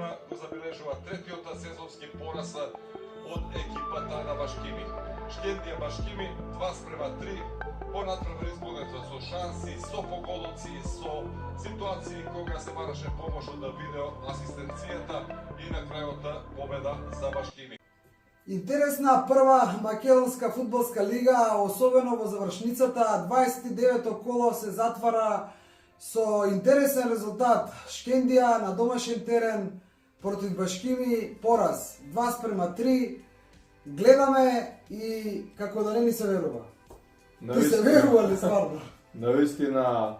Војводина го забележува третиот сезонски пораз од екипата на Башкими. Шкендија Башкими 2:3, понатпревар изборето со шанси, со погодоци, со ситуации кога се бараше помош од видео асистенцијата и на крајот победа за Башкими. Интересна прва македонска фудбалска лига, особено во завршницата. 29-то коло се затвара со интересен резултат. Шкендија на домашен терен против Башкими, пораз 2:3. Гледаме и како да не ни се верува. Ти се верува ли стварно? Навистина,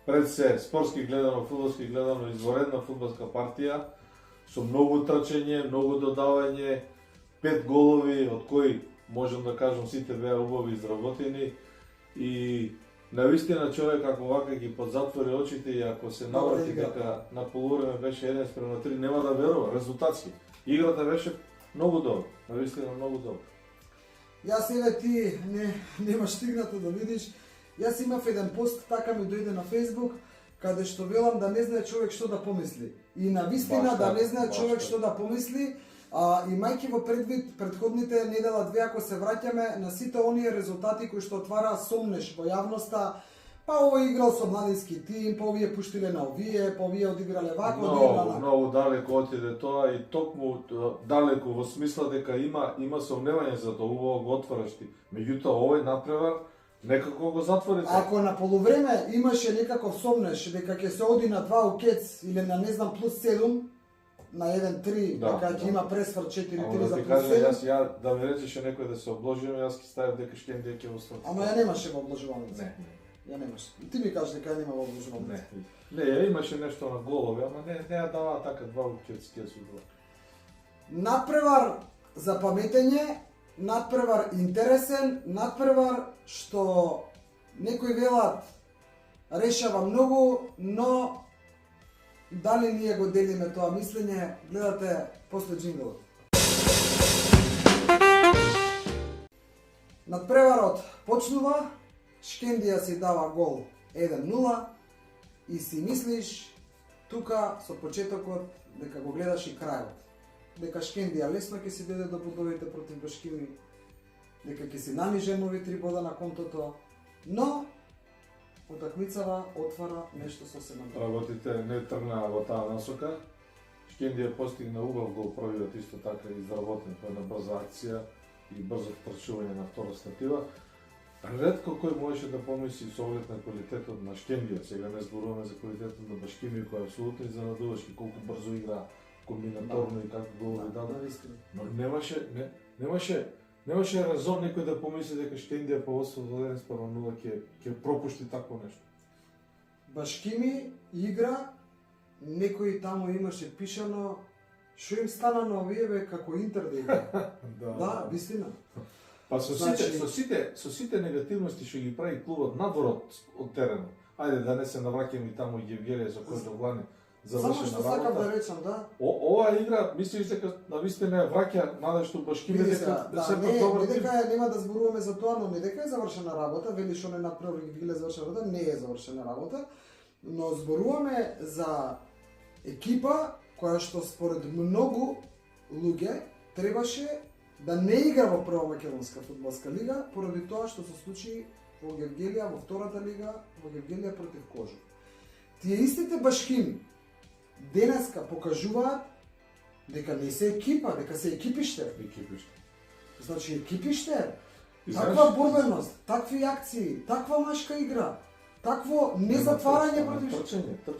пред се спортски гледано, фудбалски гледано, изворедна фудбалска партија со многу трчење, многу додавање, 5 голови, од кои можам да кажам сите беа убави изработени и навистина човек ако вака ги подзатвори очите и ако се наврати дека на полувреме беше 1:3, нема да верува, резултатски. Играта беше многу добра, навистина многу добра. Јас еве ти немаш стигнато да видиш. Јас имав еден пост, така ми дојде на Facebook, каде што велам да не знае човек што да помисли. И навистина да не знае човек што да помисли, имајќи во предвид предходните недела-две, ако се враќаме на сите оние резултати кои што отвараа сомнеш во јавноста, па овој играл со младински тим, па овие пуштиле на овие, па овие одиграле вако, одиграле. Многу далеко отиде тоа и токму далеко во смисла дека има сомневање за тоа, убаво го отвараш ти. Меѓутоа овој напревар некако го затвори. Ако на полувреме имаше некаков сомнеш дека ќе се оди на 2 укец или на не знам плюс 7, на 1-3, дека ќе има пресвар 4-3 за плюс 7. Ја да ми речеше некој да се обложиме, јас ќе ставам дека Шкендија ќе остане. Ама ја немаше во обложувањето. Не. Ја немаше. Ти ми кажеш дека ја нема во обложувањето. Не, ја имаше нешто на голови, ама не ја даваа така 2 укец ќе се два. Надпревар за паметење, надпревар интересен, надпревар што некои велат решава многу, но дали ние го делиме тоа мислење, гледате после джинглот. Надпреварот почнува, Шкендија си дава гол 1:0 и си мислиш тука со почетокот дека го гледаш и крајот. Дека Шкендија лесно ќе си дојде до бодовите против Башкими, дека ќе си наниже нови 3 бода на контото, но утакмицава отвара нешто сосема друго. Работите не тргнаа во таа насока. Шкендија постигна убав гол првиот исто така изработен по една брза акција и брзо втрчување на втора статива. Ретко кој можеше да помисли со оглед на квалитетот на Шкендија. Сега не зборуваме за квалитетот на Башкими кој е апсолутно изненадувачки, колку брзо игра, комбинаторно и како голови даде. Но немаше резон некој да помисли дека Шкендија по 8-0 ќе пропушти такво нешто. Башкими игра, некој таму имаше пишано што им стана на овие бе како Интер да игра. Да, вистина. Па со сите негативности што ги прави клубот надвор од теренот. Ајде да не се навраќаме и таму Евгелија за кој Довлани завршена работа. Само што сакам да речам, да. Оваа игра, мислиш дека навистина ја враќа надеж што Башкими дека да се добар тим. Дека нема да зборуваме за тоа, но не дека е завршена работа, вели што не направи Евгелија завршена работа, не е завршена работа, но зборуваме за екипа која што според многу луѓе требаше да не игра во прва македонска фудбалска лига, поради тоа што се случи во Гевгелија, во втората лига, во Гевгелија против Кожук. Тие истите Башкими денеска покажуваат дека не се екипа, дека се екипиште. Значи екипиште, таква борбеност, такви акции, таква машка игра, такво незатварање против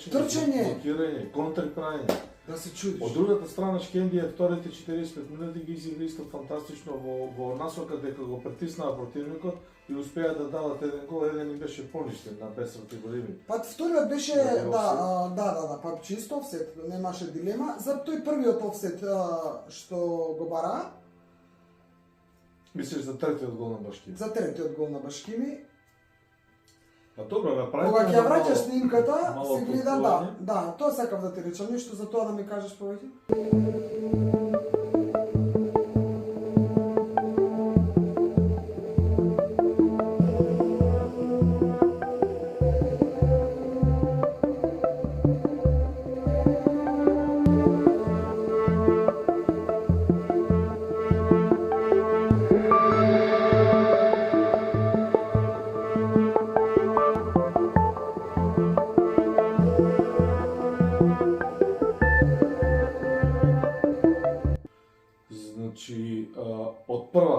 трчење, блокирање, контрправење. Да се чудиш. Од другата страна Шкендија вторите 45 минути ги изигра исто фантастично во насока дека го притиснаа противникот и успеа да дадат еден гол, еден им беше поништен на Бесрати големи. Па вториот беше па чисто офсет, немаше дилема. За тој првиот офсет што го бара. Мислиш за третиот гол на Башкими? За третиот гол на Башкими. Па добро, направи. Кога ќе враќаш снимката, се гледа, да, тоа сакав да ти речам, нешто за тоа да ми кажеш повеќе.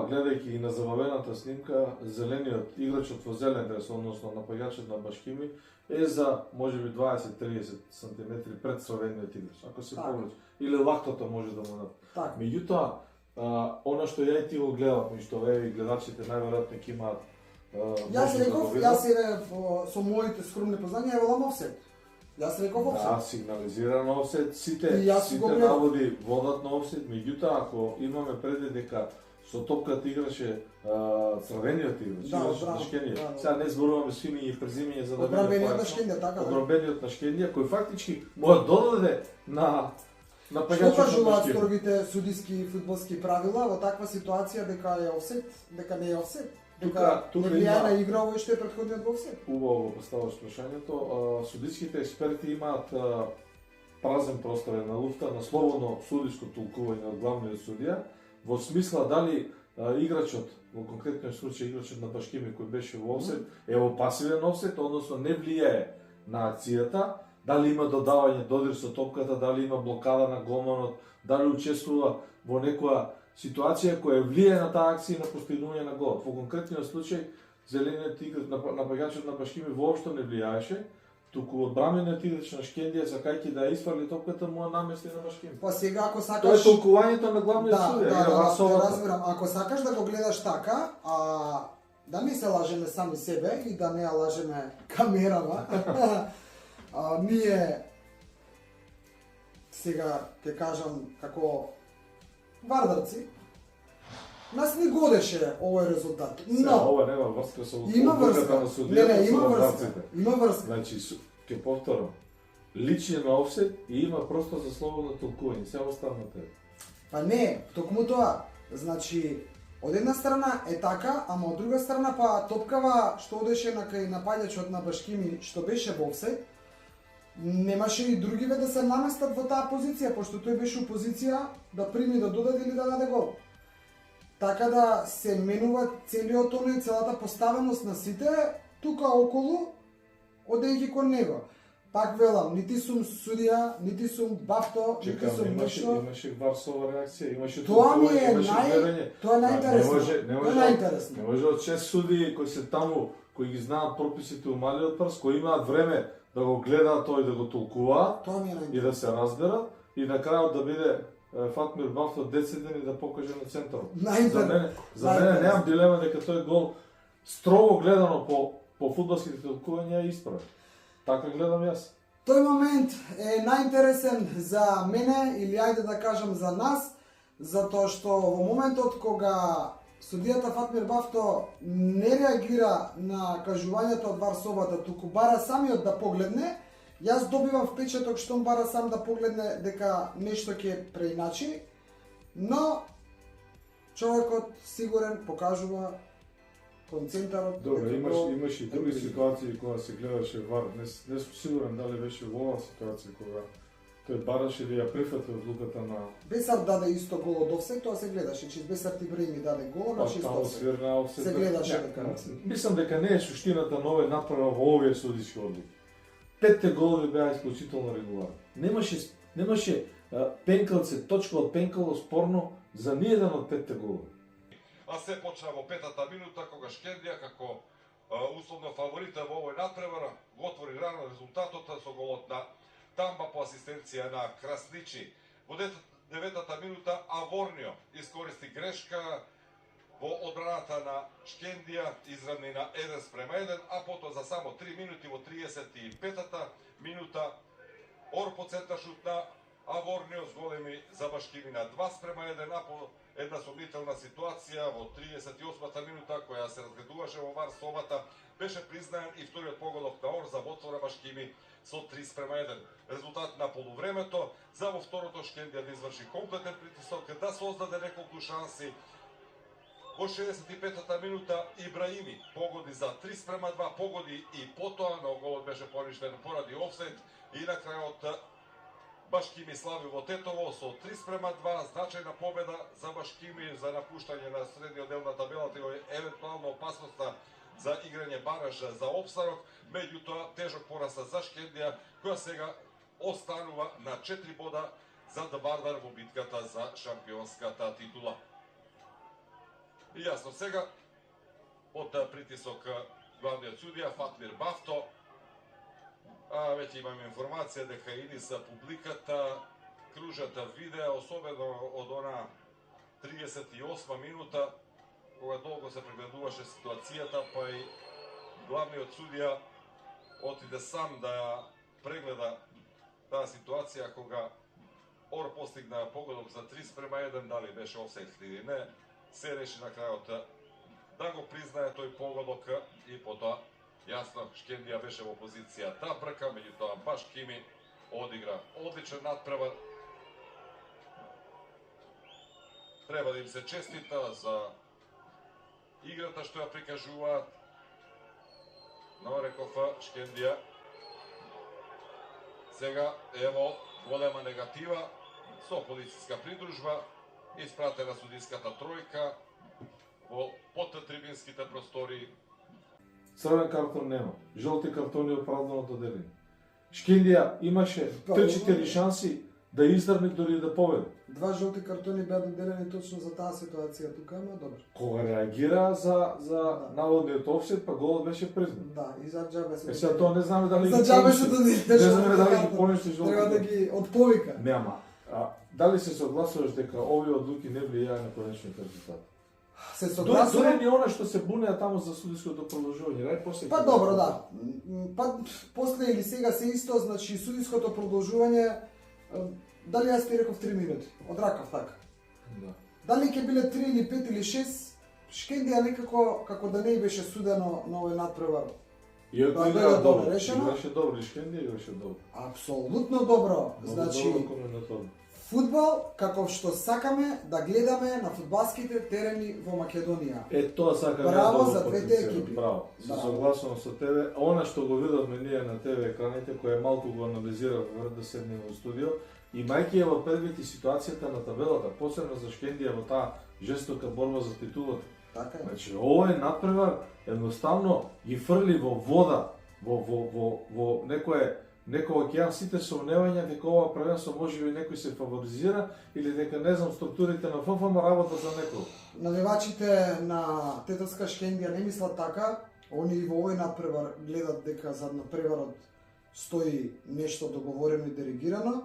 гледајќи и на забавената снимка, зелениот играчот во зелен дрес, односно напаѓачот на Башкими, е за можеби 20-30 сантиметри пред црвениот играч. Ако се повлече, или лактото може да му даде. Така. Меѓутоа, она што ја и ти го гледавме, што еве гледачите најверојатно ќе имаат Јас реков, со моите скромни познања е велам офсет. Јас реков офсет. Да, сигнализиран офсет, сите наводи водат на офсет, меѓутоа ако имаме предвид дека со топката играше црвениот играч, на Шкендија. Сега не зборуваме с имиња и презимиња за да одбранбениот на Шкендија, така да. Одбранбениот на Шкендија кој фактички му додаде на Што кажуваат строгите судиски фудбалски правила во таква ситуација дека е офсет, дека не е офсет? Дека не влијае на игра овој што е претходниот во офсет? Убаво го поставаш прашањето. Судиските експерти имаат празен простор на луфта на слободно судиско толкување од главниот судија, во смисла дали играчот, во конкретниот случај играчот на Башкими кој беше во офсет, е во пасивен офсет, односно не влијае на акцијата, дали има додавање додир со топката, дали има блокада на голманот, дали учествува во некоја ситуација која влијае на таа акција и на постигнување на гол. Во конкретниот случај, зелениот играч напаѓачот на Башкими воопшто не влијаеше, туку одбранбениот играч на Шкендија сакајќи да ја изфрли топката му ја намести на Башкими. Па сега ако сакаш тоа е толкувањето на главниот судија. Да, разбирам. Ако сакаш да го гледаш така, да не се лажеме сами себе и да не ја лажеме камерава. Ние сега ќе кажам како вардарци, нас не годеше овој резултат. Но ова нема врска со има врска. На судијата, Не, има врска. Има врска. Значи, ќе повторам. Личи на офсет и има простор за слободно толкување. Се останате. Па не, токму тоа. Значи, од една страна е така, ама од друга страна па топкава што одеше на кај напаѓачот на Башкими што беше во офсет, немаше и другиве да се наместат во таа позиција, пошто тој беше у позиција да прими, да додаде или да даде гол. Така да се менува целиот оној, целата поставеност на сите тука околу, одејќи кон него. Пак велам, нити сум судија, нити сум бафто, нити сум ништо. Имаше варсова реакција, имаше тоа ми е најинтересно. Не може од 6 судии кои се таму, кои ги знаат прописите у малиот прст, кои имаат време да го гледаат тој, да го толкуваат и да се разберат и на крајот да биде Фатмир Бафто дециден и да покаже на центарот. За мене немам дилема дека тој гол строго гледано по фудбалските толкувања е исправен. Така гледам јас. Тој момент е најинтересен за мене или ајде да кажам за нас, затоа што во моментот кога судијата Фатмир Бафто не реагира на кажувањето од Варсовата, туку бара самиот да погледне, јас добивам впечаток што бара сам да погледне дека нешто ќе преиначи, но човекот сигурен покажува концентарот. Добре, имаш и други ситуации кога се гледаше вар. Не сум сигурен дали беше во оваа ситуација кога тој бараше да ја прифати одлуката на Бесар даде исто гол од офсет, тоа се гледаше, че Бесар Тибрими даде гол на чисто офсет. Се гледаше дека. Мислам дека не е суштината на овој направа во овие судиски одлуки. Петте голови беа исклучително регуларни. Немаше пенкалце, точка од пенкало спорно за ниеден од петте голови. А се почна во петата минута кога Шкендија како условно фаворита во овој надпревар го отвори рано резултатот со голот на Тамба по асистенција на Красничи. Во деветата минута Аворнио искористи грешка во одбраната на Шкендија, изравни на 1:1, а потоа за само 3 минути во 35-та минута Орпо центар шут на Аворнио с големи за Башкими на 2:1, а по една сомнителна ситуација во 38-та минута која се разгледуваше во Варсовата, беше признаен и вториот поголов на Ор за водство на Башкими со 3:1. Резултат на полувремето за во второто Шкендија да изврши комплетен притисок, да создаде неколку шанси. Во 65-та минута Ибраими погоди за 3:2, погоди и потоа, но голот беше поништен поради офсет и на крајот Башкими слави во Тетово со 3:2, значајна победа за Башкими за напуштање на средниот дел на табелата и евентуално опасноста за играње бараж за опстанок, меѓутоа тежок пораз за Шкендија, која сега останува на 4 бода за Вардар во битката за шампионската титула. И јасно сега, под притисок главниот судија Фатлир Бафто, веќе имаме информација дека и низ публиката кружат видеа, особено од она 38 минута, кога долго се прегледуваше ситуацијата, па и главниот судија отиде сам да ја прегледа таа ситуација кога Ор постигна погодок за 3:1, дали беше офсайд или не, се реши на крајот да го признае тој погодок и потоа јасно Шкендија беше во позиција да брка, меѓутоа Башкими одигра одличен натпревар. Треба да им се честита за играта што ја прикажуваат, но реков Шкендија сега ево голема негатива со полициска придружба, испратена судиската тројка во подтрибинските простори. Црвен картон нема, жолти картони оправдано доделени. Шкендија имаше 3-4 шанси да издрми дори да победи. 2 жолти картони беа доделени точно за таа ситуација тука, ама добро. Кога реагира за наводниот офсет, па голот беше признат. Да, и за џабе се. Сега тоа не знаме дали За џабе што доделиш. Не знаме дали ги понешти жолти. Треба да ги отповика. Нема. Дали се согласуваш дека овие одлуки не влијаат на конечниот резултат? Се Дури согласувам. ни она што се бунеа таму за судиското продолжување, рај после. Па добро, да. Па после или сега се исто, значи судиското продолжување, дали јас ти реков 3 минути, од ракав така. Да. Дали ќе биле 3 или 5 или 6, Шкендија некако како да не беше судено на овој натпревар. И Да, играа да, добро, решено. играше добро, и Шкендија играше добро. Апсолутно добро. Много Значи, добро коментатор. фудбал каков што сакаме да гледаме на фудбалските терени во Македонија. Тоа сакам Браво јас да за го двете потенцирам. екипи. Браво. Се Браво. согласувам со тебе. Она што го видовме ние на ТВ екраните, кој малку го анализирав вред да седнем во студио, имајќи ја во предвид и ситуацијата на табелата, посебно за Шкендија во таа жестока борба за титулата. Така е. Значи, овој натпревар едноставно ги фрли во вода, во некој океан сите сомневања дека ова првенство можеби некој се фаворизира или дека не знам структурите на ФФМ работат за некој. Навивачите на Тетовска Шкендија не мислат така. Они и во овој надпревар гледат дека зад надпреварот стои нешто договорено и диригирано.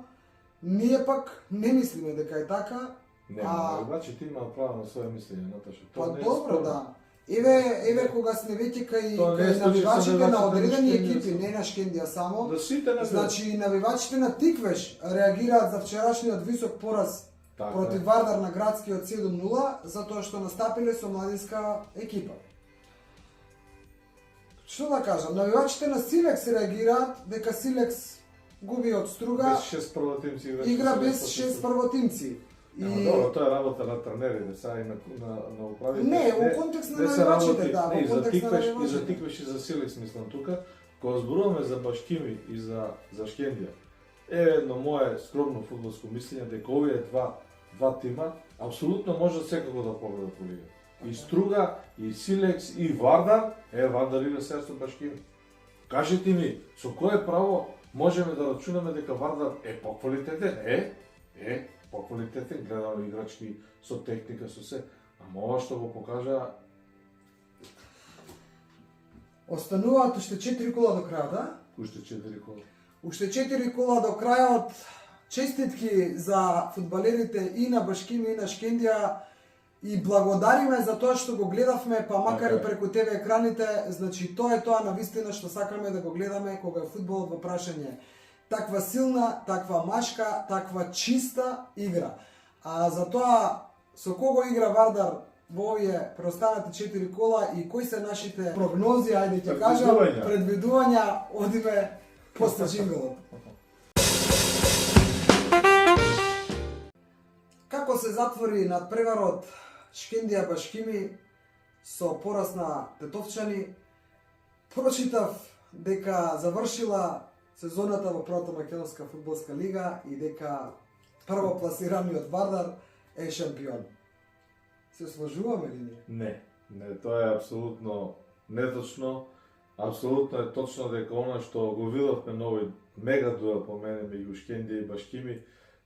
Ние пак не мислиме дека е така. Навивачите имаат право на своје мислење, Наташа. Па Тоа не е добро, спорно. да. Еве кога сме веќе кај Тоа не е случај со навивачите на навивачите на одредени Шкендија екипи, само. не на Шкендија само. Да сите навивачи. Значи навивачите на Тиквеш реагираат за вчерашниот висок пораз Така. против Вардар на градскиот 7-0 затоа што настапиле со младинска екипа. Што да кажам, навивачите на Силекс реагираат дека Силекс губи од Струга, Без 6 првотимци игра без 6 првотимци. Ама добро, тоа е работа на тренерите, сега и на управите. Не, во контекст на не се навивачите, работи. да, Не, и во за контекст на Тиквеш, и за навивачите. Тиквеш и за Силекс мислам тука, кога зборуваме за Башкими и за Шкендија, е едно мое скромно фудбалско мислење дека овие два тима апсолутно можат секако да победат по лига. И Струга, и Силекс, и Вардар, Вардар игра сега со Башкими. Кажете ми, со кое право можеме да рачунаме дека Вардар е поквалитетен? Поквалитетен, гледаме играчки со техника, со се. Ама ова што го покажа... Остануваат уште 4 кола до крајот, Уште 4 кола. Уште 4 кола до крајот. Честитки за фудбалерите и на Башкими и на Шкендија и благодариме за тоа што го гледавме, па макар и преку ТВ екраните, значи тоа е тоа навистина што сакаме да го гледаме кога е фудбалот во прашање. Таква силна, таква машка, таква чиста игра. А за тоа со кого игра Вардар во овие преостанати 4 кола и кои се нашите прогнози, ајде ќе кажам, предвидувања, одиме после джинглот. Како се затвори надпреварот Шкендија Башкими со пораз на Тетовчани, прочитав дека завршила сезоната во Првата македонска фудбалска лига и дека првопласираниот Вардар е шампион. Се сложуваме ли ние? Не, тоа е апсолутно неточно. Апсолутно е точно дека она што го видовме на овој мега дуел по мене меѓу Шкендија и Башкими,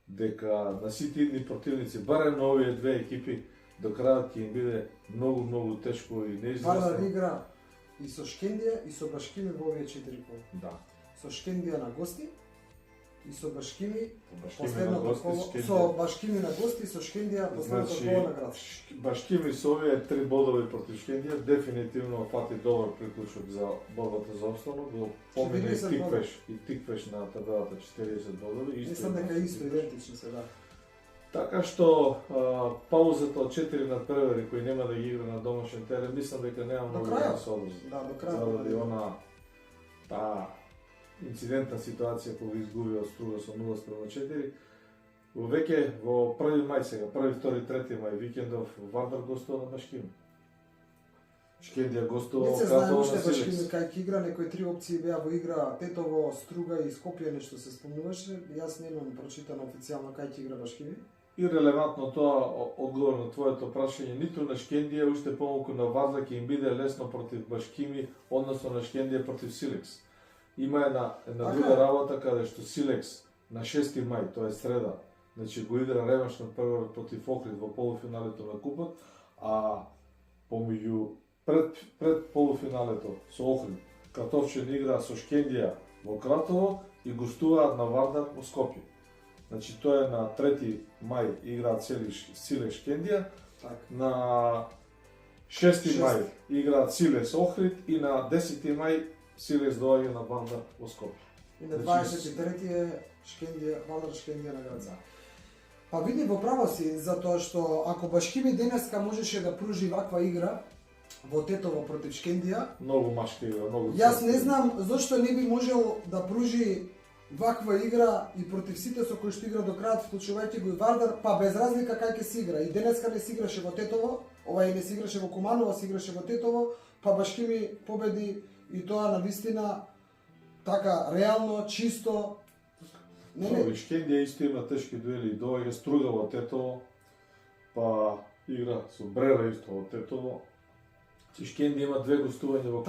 дека на сите идни противници, барем на овие две екипи, до крајот ќе им биде многу тешко и Вардар неизвестно. игра и со Шкендија и со Башкими во овие 4 кола. Да. Со Шкендија на гости и со Башкими Башкими на последното гости, коло, Шкендија. со Башкими на гости и со Шкендија последното Значи, коло на град. Башкими со овие 3 бодови против Шкендија дефинитивно фати добар приклучок за борбата за опстанок, го помине 40 и тиквеш на табелата 40 бодови. Мислам дека исто идентични се, да. Така што паузата од 4 надпревари кои нема да ги игра на домашен терен, мислам дека нема До многу крајот. да се одржи. Да, до крајот. Заради она инцидентна ситуација кога изгуби од Струга со 0-4. Веќе во 1 мај сега, 1, 2, 3 мај викендов Вардар гостува на Башкими. Шкендија гостува Не се во знае Кратово уште на Башкими Силекс. кај ќе игра, некои 3 опции беа во игра, Тетово, Струга и Скопје, нешто се спомнуваше. Јас немам прочитано официјално кај ќе игра Башкими. И релевантно тоа одговор на твоето прашање, ниту на Шкендија, уште помалку на Вардар ќе им биде лесно против Башкими, односно на Шкендија против Силекс. Има една Така друга е. работа каде што Силекс на 6 мај, тоа е среда, значи го игра реванш на првар против Охрид во полуфиналето на купот, а помеѓу пред полуфиналето со Охрид, Кратовчен игра со Шкендија во Кратово и гостуваат на Вардар во Скопје. Значи тоа е на 3 мај играат Силекс Шкендија, Така. на 6 Шест. мај играат Силекс Охрид и на 10 мај Силекс доаѓа на Вардар во Скопје. И на Значи, 23 е Шкендија, Вардар Шкендија на град. Па види во право си, затоа што ако Башкими денеска можеше да пружи ваква игра во Тетово против Шкендија, Многу машка игра, многу. јас не знам зошто не би можел да пружи ваква игра и против сите со кои што игра до крајот, вклучувајќи го и Вардар, па без разлика кај ќе се игра. И денеска не се играше во Тетово, ова и не се играше во Куманово, се играше во Тетово, па Башкими победи и тоа на вистина така реално, чисто. Не, И не, Шкендија исто има тешки дуели, доаѓа Струга во Тетово, па игра со Брера исто во Тетово. И Шкендија има 2 гостувања во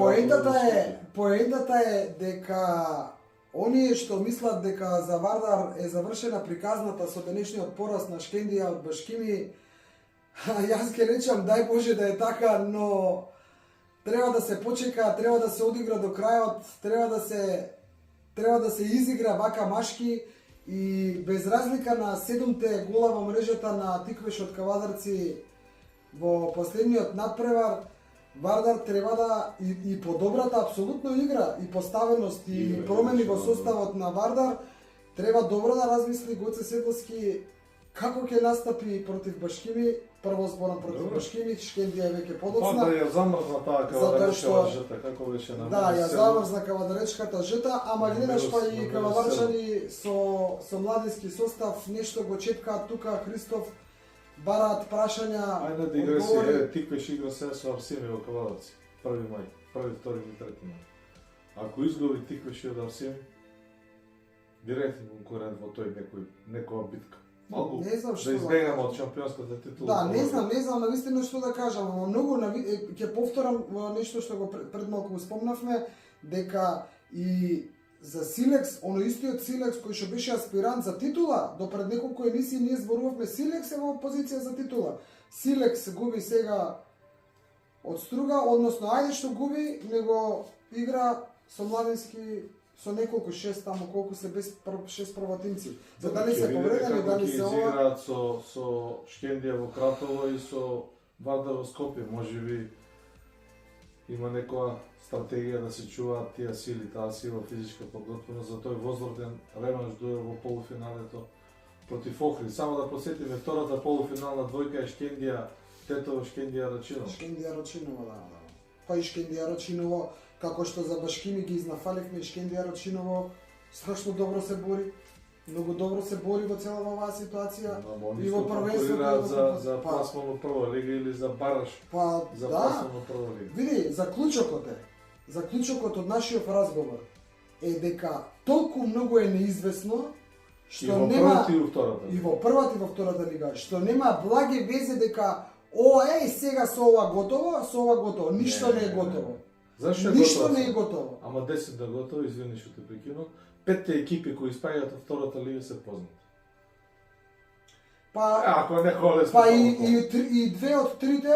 Поентата е дека оние што мислат дека за Вардар е завршена приказната со денешниот пораз на Шкендија од Башкими, јас ќе речам дај Боже да е така, но треба да се почека, треба да се одигра до крајот, треба да се изигра вака машки и без разлика на 7 гола во мрежата на Тиквеш од Кавадарци во последниот надпревар, Вардар треба да и по добрата апсолутно игра и поставеност и Игра, промени во да. составот на Вардар, треба добро да размисли Гоце Седловски како ќе настапи против Башкими. Прво зборам против Добро. Башкими, Шкендија е веќе Па подоцна. да ја замрзна таа Затоа кавадаречка што- жета, како беше на Да, ја заврзна кавадаречката жета, ама гледаш па и Минус кавадарчани со младински состав нешто го чепкаат тука. Христоф бараат прашања, Ајде да дигресија, одговори. Тиквеш игра сега со Арсими во Кавадарци, 1 мај, 1, 2 и 3 мај. Ако изгуби Тиквеш од Арсими, директен конкурент во тој некоја битка. Малку Не знам што да да избегаме кажам. од шампионската титула. Да, не знам навистина што да кажам, ама многу ќе повторам нешто што го пред малку го спомнавме, дека и за Силекс, оно истиот Силекс кој што беше аспирант за титула, до пред неколку емисии ние зборувавме, Силекс е во позиција за титула. Силекс губи сега од Струга, односно ајде што губи, него игра со младински со неколку 6 таму, колку се без 6 првотинци. За дали се повредени, дали се ова. изиграат со Шкендија во Кратово и со Вардар во Скопје, можеби има некоја стратегија да се чуваат тие сили, таа сила физичка подготвеност за тој возроден реванш дуел во полуфиналето против Охрид. Само да посетиме втората полуфинална двојка е Шкендија Тетово, Шкендија Рачиново. Шкендија Рачиново, да. Па и Шкендија Рачиново, како што за Башкими ги изнафаливме, Шкендија Рачиново страшно добро се бори. Многу добро се бори во целава оваа ситуација. И во првенството за пласман во прва лига или за бараш Па за да, пласман во прва лига. види, заклучокот од нашиот разговор е дека толку многу е неизвестно И што во нема првата и во втората. и во првата и во втората лига, што нема благе везе дека сега со ова готово, ништо не е готово. Зашто е Ништо готово не е сега? готово. Ама 10 да готово, извини што те прекинав. 5 екипи кои испаѓаат во втората лига се познати. Па Ако не холес. па и две од трите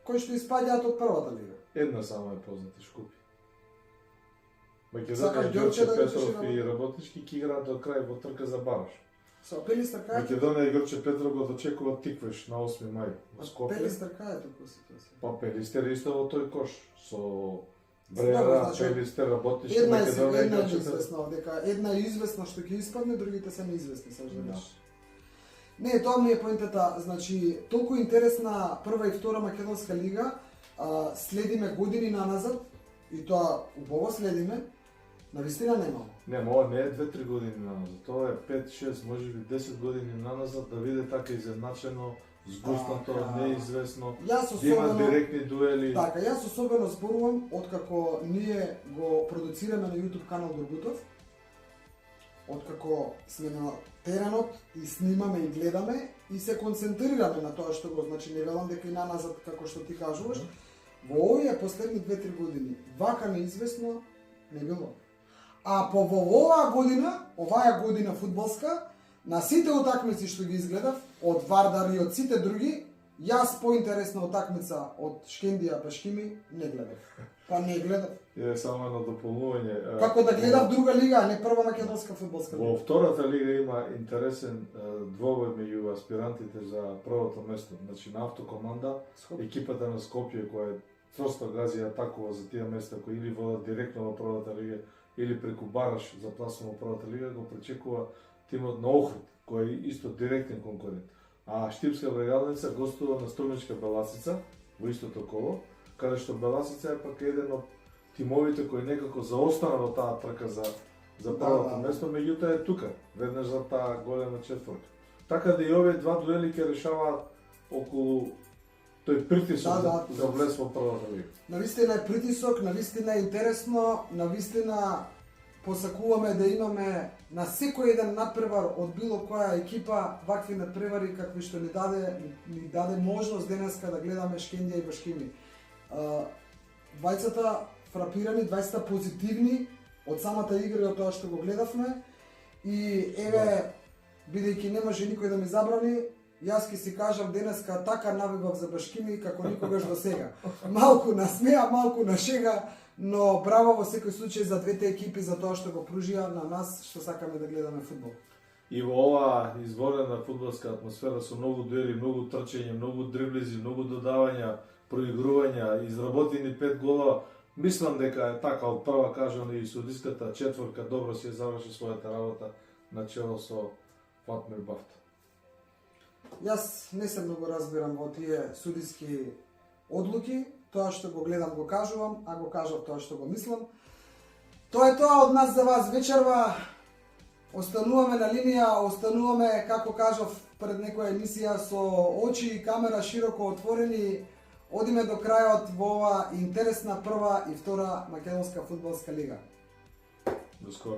кои што испаѓаат од првата лига. Една само е позната Шкупи. Сакаш Македонија, Ѓорче Ѓорче да Петров речеш и Работнички ќе играат до крај во трка за бараш. Со Пелистер кај? Македонија и Ѓорче Петров го дочекуваат Тиквеш на 8 мај во Скопје. Пелистер кај е толку ситуација? Па Пелистер исто во тој кош со Добро, Брера, значи, Пелистер, Работнички, Една е Македонија и една е Ѓорче Петров. известна, дека една е известна што ќе испадне, другите се неизвестни, саш да Да. кажеш. Не, тоа ми е поентата, значи толку интересна прва и втора македонска лига, следиме години наназад и тоа убаво следиме, навистина немamo. Не, ова не е 2-3 години наназад, тоа е 5-6, можеби 10 години наназад да биде така изедначено, згуснато, Така. неизвестно, Јас да има особено директни дуели. Така, јас особено зборувам откако ние го продуцираме на YouTube канал Горгутов, откако сме на теренот и снимаме и гледаме и се концентрираме на тоа што го, значи не велам дека и наназад како што ти кажуваш, во овие последни 2-3 години вака неизвестно не било. А по во оваа година фудбалска, на сите утакмици што ги изгледав, од Вардар и од сите други, јас поинтересна утакмица од Шкендија Башкими не гледав. Па не гледав. Е само едно дополнување. Како да гледав друга лига, а не прва македонска фудбалска Во лига. втората лига има интересен двобој меѓу аспирантите за првото место. Значи на автокоманда, екипата на Скопје која е цврсто гази атакува за тие места кои или водат директно во првата лига или преку бараш за пласом во првата лига, го пречекува тимот на Охрид, кој е исто директен конкурент. А Штипска брегалница гостува на Струмичка Беласица во истото коло, каде што Беласица е пак еден од тимовите кои некако заостана во таа трка за првото место, меѓутоа е тука, веднаш за таа голема четворка. Така да и овие два дуели ќе решаваат околу тој притисок за влез во првата лига. Навистина е притисок, навистина е интересно, навистина посакуваме да имаме на секој еден надпревар од било која екипа вакви надпревари какви што ни даде можност денеска да гледаме Шкендија и Башкими. Двајцата фрапирани, двајцата позитивни од самата игра и од тоа што го гледавме и еве бидејќи не може никој да ми забрани, јас ќе си кажам денеска така навивав за Башкими како никогаш до сега. Малку на смеа, малку на шега, но браво во секој случај за двете екипи за тоа што го пружија на нас што сакаме да гледаме фудбал. И во оваа изворена фудбалска атмосфера со многу дуели, многу трчење, многу дриблизи, многу додавања, проигрувања, изработени 5 голова, мислам дека е така од прва кажано и судиската четворка добро си заврши својата работа на чело со Фатмир Бафта. Јас не се многу разбирам во тие судиски одлуки, тоа што го гледам го кажувам, а го кажав тоа што го мислам. Тоа е тоа од нас за вас вечерва. Остануваме на линија, остануваме, како кажав пред некоја емисија, со очи и камера широко отворени. Одиме до крајот во ова интересна прва и втора македонска фудбалска лига. До скоро.